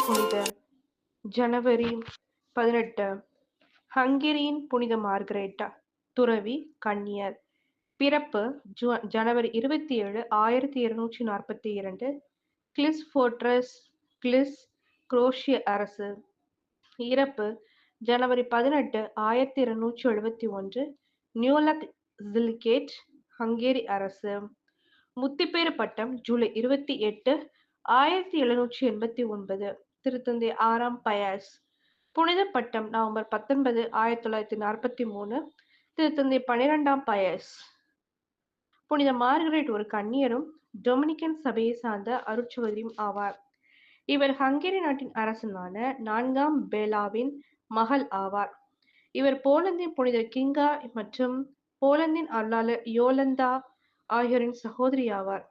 புனித ஜனவரி 18 ஹங்கேரியின் புனித மார்கரெட்டா துறவி கன்னியர். பிறப்பு ஜனவரி 27, 1242 கிளிஸ் ஃபோர்ட்ரஸ், கிளிஸ், குரோஷிய அரசு. இறப்பு ஜனவரி 18, 1271 நியூலக் ஜிலிகேட், ஹங்கேரி அரசு. முத்திப்பேறு பட்டம் ஜூலை 28, 1789 திருத்தந்தை 6ஆம் பயஸ். புனித பட்டம் நவம்பர் 19, 1943 திருத்தந்தை 12ஆம் பயஸ். புனித மார்கரெட் ஒரு கன்னியரும் டொமினிக்கன் சபையை சார்ந்த அருட்சகோதரியும் ஆவார். இவர் ஹங்கேரி நாட்டின் அரசனான 4ஆம் பேலாவின் மகள் ஆவார். இவர் போலந்தின் புனித கிங்கா மற்றும் போலந்தின் அருளாளர் யோலந்தா ஆகியோரின் சகோதரி ஆவார்.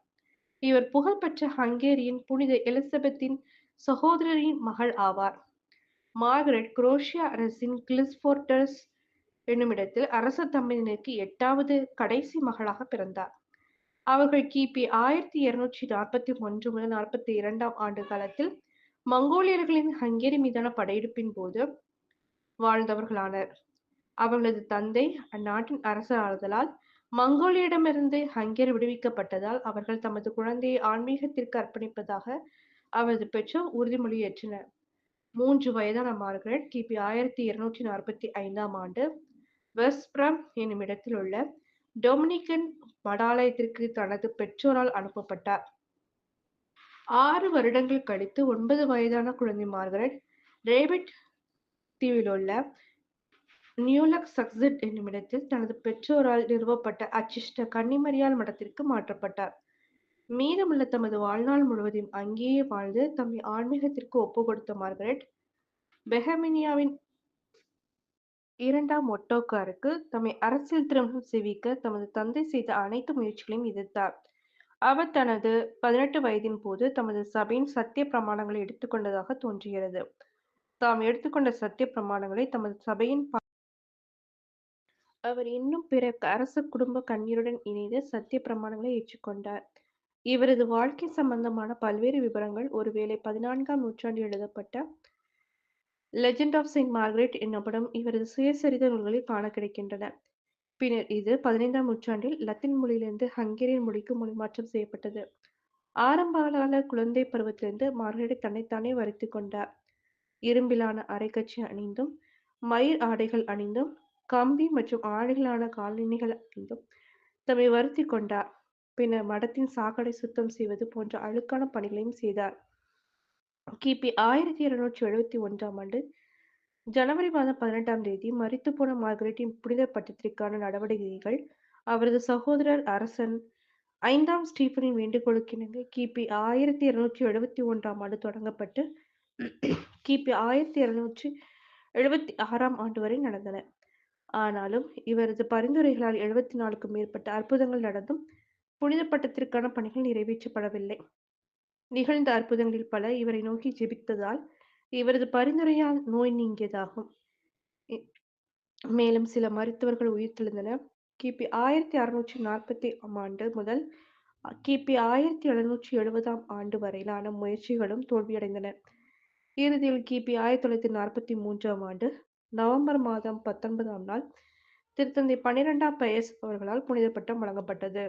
இவர் புகழ்பெற்ற ஹங்கேரியின் புனித எலிசபெத்தின் சகோதரரின் மகள் ஆவார். மார்கரெட் குரோஷியா அரசின் கிளிஸ்போர்டஸ் என்னுமிடத்தில் அரச தம்பதியினருக்கு 8வது கடைசி மகளாக பிறந்தார். அவர்கள் கிபி 1241 முதல் 42ஆம் ஆண்டு காலத்தில் மங்கோலியர்களின் ஹங்கேரி மீதான படையெடுப்பின் போது வாழ்ந்தவர்களானர். அவர்களது தந்தை அந்நாட்டின் அரசர் ஆதலால் மங்கோலியரிடமிருந்து ஹங்கேரி விடுவிக்கப்பட்டதால் அவர்கள் தமது குழந்தையை ஆன்மீகத்திற்கு அர்ப்பணிப்பதாக அவரது பெற்றோர் உறுதிமொழி ஏற்றனர். 3 வயதான மார்கரெட் கிபி 1245ஆம் ஆண்டு வெஸ்ப்ரம் என்னும் இடத்தில் உள்ள டொமினிக்கன் மடாலயத்திற்கு தனது பெற்றோரால் அனுப்பப்பட்டார். 6 வருடங்கள் கழித்து 9 வயதான குழந்தை மார்கரெட் ரேபிட் தீவிலுள்ள நியூலக் சக்செட் என்னும் இடத்தில் தனது பெற்றோரால் நிறுவப்பட்ட அச்சிஷ்ட கன்னிமரியாள் மடத்திற்கு மாற்றப்பட்டார். மீதமுள்ள தமது வாழ்நாள் முழுவதையும் அங்கேயே வாழ்ந்து தம்மை ஆன்மீகத்திற்கு ஒப்புக் கொடுத்த மார்கரெட் பெஹமினியாவின் 2ஆம் ஒட்டோக்காருக்கு தம்மை அரசியல் திருமணம் செய்விக்க தமது தந்தை செய்த அனைத்து முயற்சிகளையும் எதிர்த்தார். அவர் தனது 18 வயதின் போது தமது சபையின் சத்திய பிரமாணங்களை எடுத்துக்கொண்டதாக தோன்றுகிறது. தாம் எடுத்துக்கொண்ட சத்திய பிரமாணங்களை தமது சபையின் அவர் இன்னும் பிற அரச குடும்ப கன்னியருடன் இணைந்து சத்திய பிரமாணங்களை ஏற்றுக்கொண்டார். இவரது வாழ்க்கை சம்பந்தமான பல்வேறு விவரங்கள் ஒருவேளை 14ஆம் நூற்றாண்டில் எழுதப்பட்ட லெஜெண்ட் ஆஃப் செயின்ட் மார்கரெட் எனப்படும் இவரது சுயசரித நூல்களில் காண கிடைக்கின்றன. பின்னர் இது 15ஆம் நூற்றாண்டில் லத்தீன் மொழியிலிருந்து ஹங்கேரியன் மொழிக்கு மொழிமாற்றம் செய்யப்பட்டது. ஆரம்பகால குழந்தை பருவத்திலிருந்து மார்கரெட் தன்னைத்தானே வருத்திக் கொண்டார். இரும்பிலான அரைக்கச்சி அணிந்தும் மயிர் ஆடைகள் அணிந்தும் கம்பி மற்றும் ஆடைகளான காலணிகள் அணிந்தும் தம்மை வருத்திக் கொண்டார். பின்னர் மடத்தின் சாக்கடை சுத்தம் செய்வது போன்ற அழுக்கான பணிகளையும் செய்தார். கிபி 1271ஆம் ஆண்டு ஜனவரி மாதம் 18ஆம் தேதி மரித்துப்போன மார்கரெட்டின் புனித பட்டத்திற்கான நடவடிக்கைகள் அவரது சகோதரர் அரசன் 5ஆம் ஸ்டீபனின் வேண்டுகோளுக்கிணங்க கிபி 1271ஆம் ஆண்டு தொடங்கப்பட்டு கிபி 1276ஆம் ஆண்டு வரை நடந்தன. ஆனாலும் இவரது பரிந்துரைகளால் 74க்கும் மேற்பட்ட அற்புதங்கள் நடந்தும் புனித பட்டத்திற்கான பணிகள் நிறைவேற்றப்படவில்லை. நிகழ்ந்த அற்புதங்களில் பல இவரை நோக்கி ஜெபித்ததால் இவரது பரிந்துரையால் நோய் நீங்கியதாகும். மேலும் சில மருத்துவர்கள் உயிர்த்தெழுந்தனர். கிபி 1640ஆம் ஆண்டு முதல் கிபி 1770ஆம் ஆண்டு வரையிலான முயற்சிகளும் தோல்வியடைந்தன. இறுதியில் கிபி 1943ஆம் ஆண்டு நவம்பர் மாதம் 19ஆம் நாள் திருத்தந்தை 12ஆம் பயஸ் அவர்களால் புனித பட்டம் வழங்கப்பட்டது.